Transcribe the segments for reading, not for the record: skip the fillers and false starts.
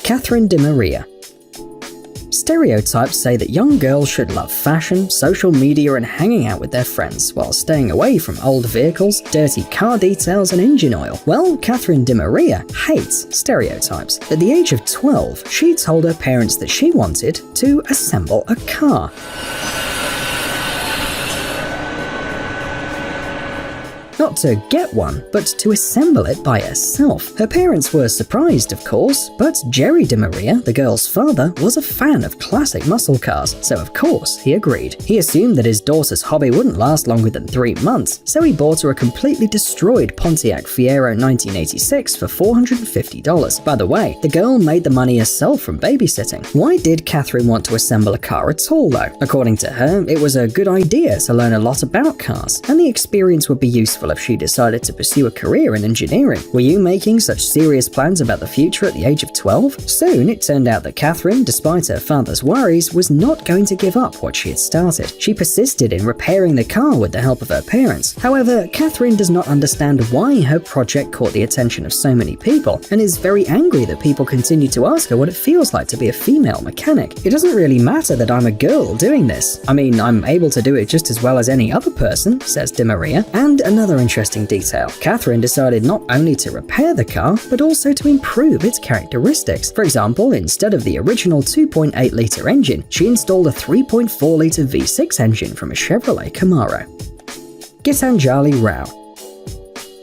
Catherine de Maria. Stereotypes say that young girls should love fashion, social media, and hanging out with their friends, while staying away from old vehicles, dirty car details, and engine oil. Well, Catherine de Maria hates stereotypes. At the age of 12, she told her parents that she wanted to assemble a car. Not to get one, but to assemble it by herself. Her parents were surprised, of course, but Jerry de Maria, the girl's father, was a fan of classic muscle cars, so of course he agreed. He assumed that his daughter's hobby wouldn't last longer than 3 months, so he bought her a completely destroyed Pontiac Fiero 1986 for $450. By the way, the girl made the money herself from babysitting. Why did Catherine want to assemble a car at all, though? According to her, it was a good idea to learn a lot about cars, and the experience would be useful if she decided to pursue a career in engineering. Were you making such serious plans about the future at the age of 12? Soon, it turned out that Catherine, despite her father's worries, was not going to give up what she had started. She persisted in repairing the car with the help of her parents. However, Catherine does not understand why her project caught the attention of so many people, and is very angry that people continue to ask her what it feels like to be a female mechanic. It doesn't really matter that I'm a girl doing this. I mean, I'm able to do it just as well as any other person, says de Maria. And another interesting detail, Catherine decided not only to repair the car, but also to improve its characteristics. For example, instead of the original 2.8-litre engine, she installed a 3.4-litre V6 engine from a Chevrolet Camaro. Gitanjali Rao.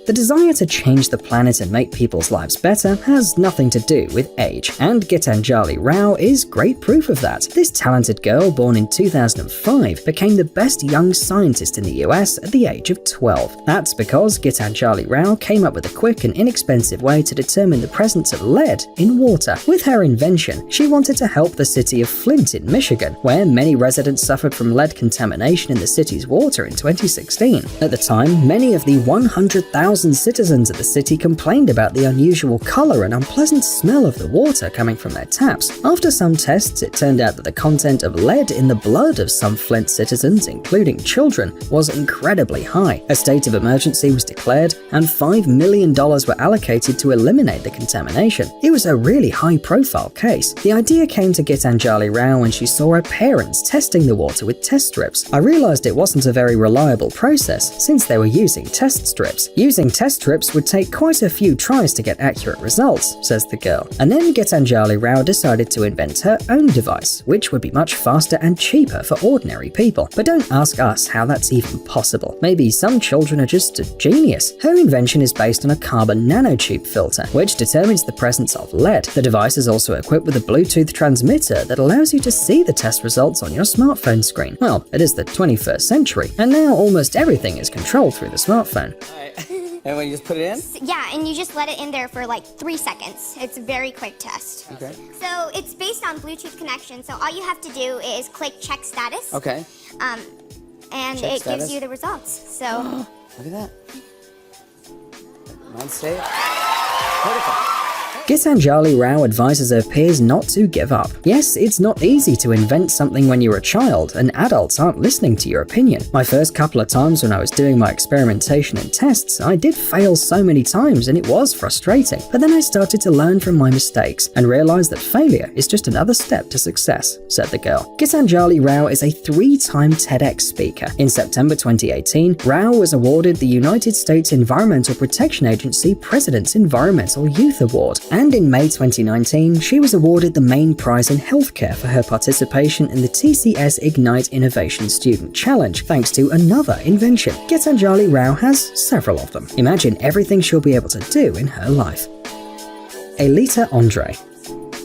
The desire to change the planet and make people's lives better has nothing to do with age, and Gitanjali Rao is great proof of that. This talented girl, born in 2005, became the best young scientist in the US at the age of 12. That's because Gitanjali Rao came up with a quick and inexpensive way to determine the presence of lead in water. With her invention, she wanted to help the city of Flint in Michigan, where many residents suffered from lead contamination in the city's water in 2016. At the time, many of the 100,000 citizens of the city complained about the unusual color and unpleasant smell of the water coming from their taps. After some tests, it turned out that the content of lead in the blood of some Flint citizens, including children, was incredibly high. A state of emergency was declared, and $5 million were allocated to eliminate the contamination. It was a really high-profile case. The idea came to Gitanjali Rao when she saw her parents testing the water with test strips. I realized it wasn't a very reliable process, since they were using test strips. Using test strips would take quite a few tries to get accurate results, says the girl. And then Gitanjali Rao decided to invent her own device, which would be much faster and cheaper for ordinary people. But don't ask us how that's even possible. Maybe some children are just a genius. Her invention is based on a carbon nanotube filter, which determines the presence of lead. The device is also equipped with a Bluetooth transmitter that allows you to see the test results on your smartphone screen. Well, it is the 21st century, and now almost everything is controlled through the smartphone. And when you just put it in? Yeah, and you just let it in there for like 3 seconds. It's a very quick test. Okay. So it's based on Bluetooth connection, so all you have to do is click check status. Okay. And Check it status. gives you the results. So Look at that. Mine's safe. Beautiful. Gitanjali Rao advises her peers not to give up. Yes, it's not easy to invent something when you're a child, and adults aren't listening to your opinion. My first couple of times when I was doing my experimentation and tests, I did fail so many times and it was frustrating. But then I started to learn from my mistakes and realized that failure is just another step to success, said the girl. Gitanjali Rao is a 3-time TEDx speaker. In September 2018, Rao was awarded the United States Environmental Protection Agency President's Environmental Youth Award. And in May 2019, she was awarded the main prize in healthcare for her participation in the TCS Ignite Innovation Student Challenge, thanks to another invention. Gitanjali Rao has several of them. Imagine everything she'll be able to do in her life. Elita Andre.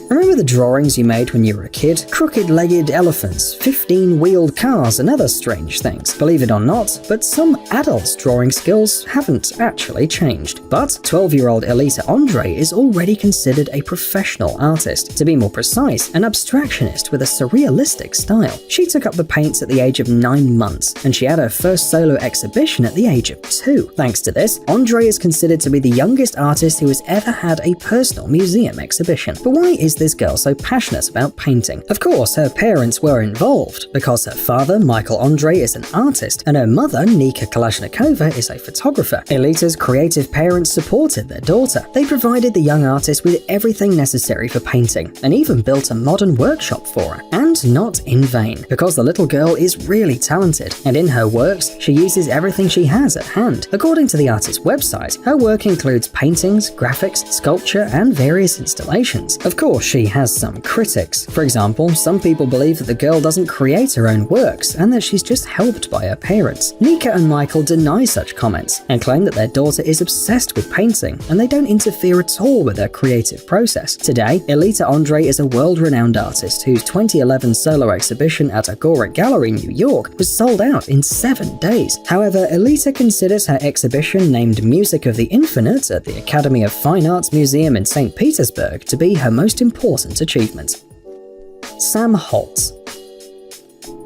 Remember the drawings you made when you were a kid? Crooked-legged elephants, 15-wheeled cars, and other strange things. Believe it or not, but some adults' drawing skills haven't actually changed. But 12-year-old Elita Andre is already considered a professional artist. To be more precise, an abstractionist with a surrealistic style. She took up the paints at the age of 9 months, and she had her first solo exhibition at the age of 2. Thanks to this, Andre is considered to be the youngest artist who has ever had a personal museum exhibition. But why is this girl so passionate about painting? Of course, her parents were involved, because her father, Michael Andre, is an artist, and her mother, Nika Kalashnikova, is a photographer. Elita's creative parents supported their daughter. They provided the young artist with everything necessary for painting, and even built a modern workshop for her. And not in vain, because the little girl is really talented, and in her works, she uses everything she has at hand. According to the artist's website, her work includes paintings, graphics, sculpture, and various installations. Of course, she has some critics. For example, some people believe that the girl doesn't create her own works, and that she's just helped by her parents. Nika and Michael deny such comments, and claim that their daughter is obsessed with painting, and they don't interfere at all with their creative process. Today, Elita Andre is a world-renowned artist whose 2011 solo exhibition at Agora Gallery, New York, was sold out in 7 days. However, Elita considers her exhibition named Music of the Infinite at the Academy of Fine Arts Museum in St. Petersburg to be her most important achievement. Sam Holtz.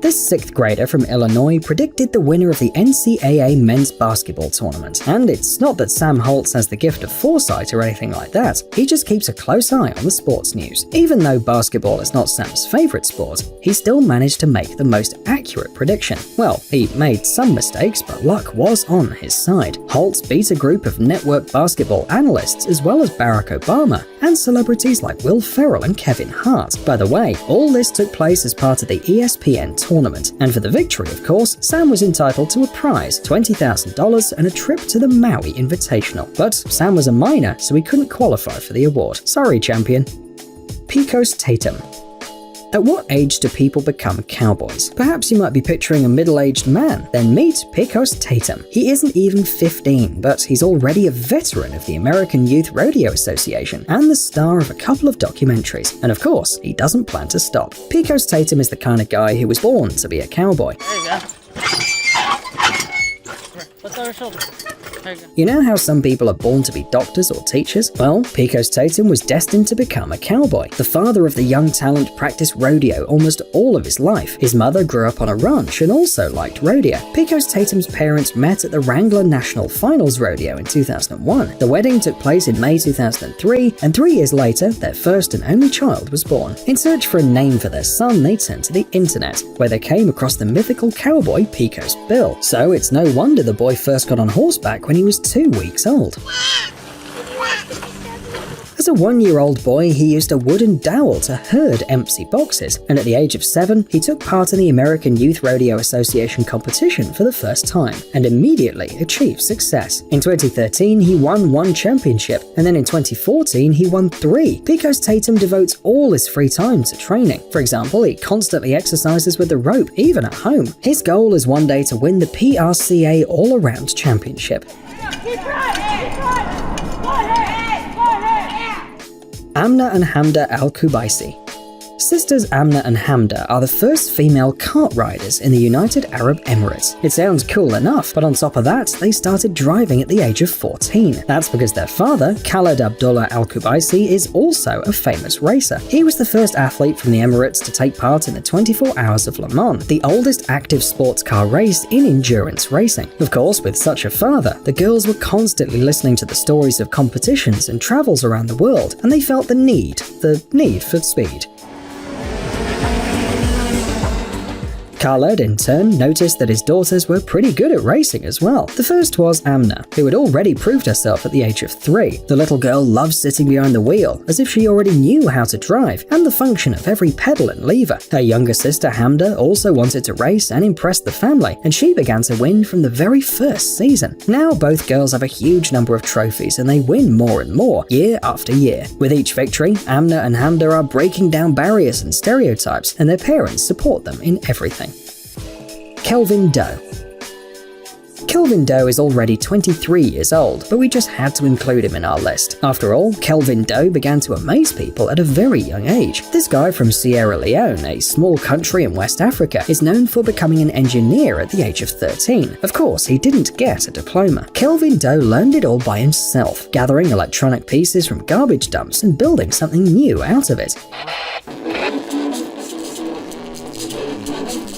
This 6th grader from Illinois predicted the winner of the NCAA men's basketball tournament. And it's not that Sam Holtz has the gift of foresight or anything like that, he just keeps a close eye on the sports news. Even though basketball is not Sam's favourite sport, he still managed to make the most accurate prediction. Well, he made some mistakes, but luck was on his side. Holtz beat a group of network basketball analysts as well as Barack Obama, and celebrities like Will Ferrell and Kevin Hart. By the way, all this took place as part of the ESPN tournament, and for the victory, of course, Sam was entitled to a prize, $20,000, and a trip to the Maui Invitational. But Sam was a minor, so he couldn't qualify for the award. Sorry, champion. Pecos Tatum. At what age do people become cowboys? Perhaps you might be picturing a middle-aged man. Then meet Pecos Tatum. He isn't even 15, but he's already a veteran of the American Youth Rodeo Association and the star of a couple of documentaries. And of course, he doesn't plan to stop. Pecos Tatum is the kind of guy who was born to be a cowboy. There you go. What's on her shoulder? You know how some people are born to be doctors or teachers? Well, Pecos Tatum was destined to become a cowboy. The father of the young talent practiced rodeo almost all of his life. His mother grew up on a ranch and also liked rodeo. Pecos Tatum's parents met at the Wrangler National Finals Rodeo in 2001. The wedding took place in May 2003, and 3 years later, their first and only child was born. In search for a name for their son, they turned to the internet, where they came across the mythical cowboy Pecos Bill. So it's no wonder the boy first got on horseback when he was 2 weeks old. As a 1-year-old boy, he used a wooden dowel to herd empty boxes, and at the age of 7, he took part in the American Youth Rodeo Association competition for the first time, and immediately achieved success. In 2013, he won 1 championship, and then in 2014, he won 3. Pecos Tatum devotes all his free time to training. For example, he constantly exercises with the rope, even at home. His goal is one day to win the PRCA All-Around Championship. Amna and Hamda Al-Kubaisi. Sisters Amna and Hamda are the first female kart riders in the United Arab Emirates. It sounds cool enough, but on top of that, they started driving at the age of 14. That's because their father, Khaled Abdullah Al-Kubaisi, is also a famous racer. He was the first athlete from the Emirates to take part in the 24 Hours of Le Mans, the oldest active sports car race in endurance racing. Of course, with such a father, the girls were constantly listening to the stories of competitions and travels around the world, and they felt the need for speed. Khaled, in turn, noticed that his daughters were pretty good at racing as well. The first was Amna, who had already proved herself at the age of 3. The little girl loved sitting behind the wheel, as if she already knew how to drive, and the function of every pedal and lever. Her younger sister Hamda also wanted to race and impress the family, and she began to win from the very first season. Now both girls have a huge number of trophies, and they win more and more, year after year. With each victory, Amna and Hamda are breaking down barriers and stereotypes, and their parents support them in everything. Kelvin Doe. Kelvin Doe is already 23 years old, but we just had to include him in our list. After all, Kelvin Doe began to amaze people at a very young age. This guy from Sierra Leone, a small country in West Africa, is known for becoming an engineer at the age of 13. Of course, he didn't get a diploma. Kelvin Doe learned it all by himself, gathering electronic pieces from garbage dumps and building something new out of it.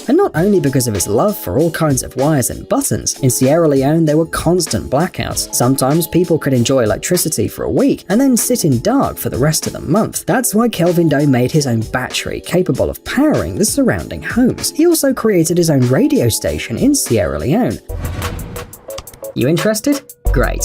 And not only because of his love for all kinds of wires and buttons, in Sierra Leone there were constant blackouts. Sometimes people could enjoy electricity for a week and then sit in dark for the rest of the month. That's why Kelvin Doe made his own battery capable of powering the surrounding homes. He also created his own radio station in Sierra Leone. You interested? Great.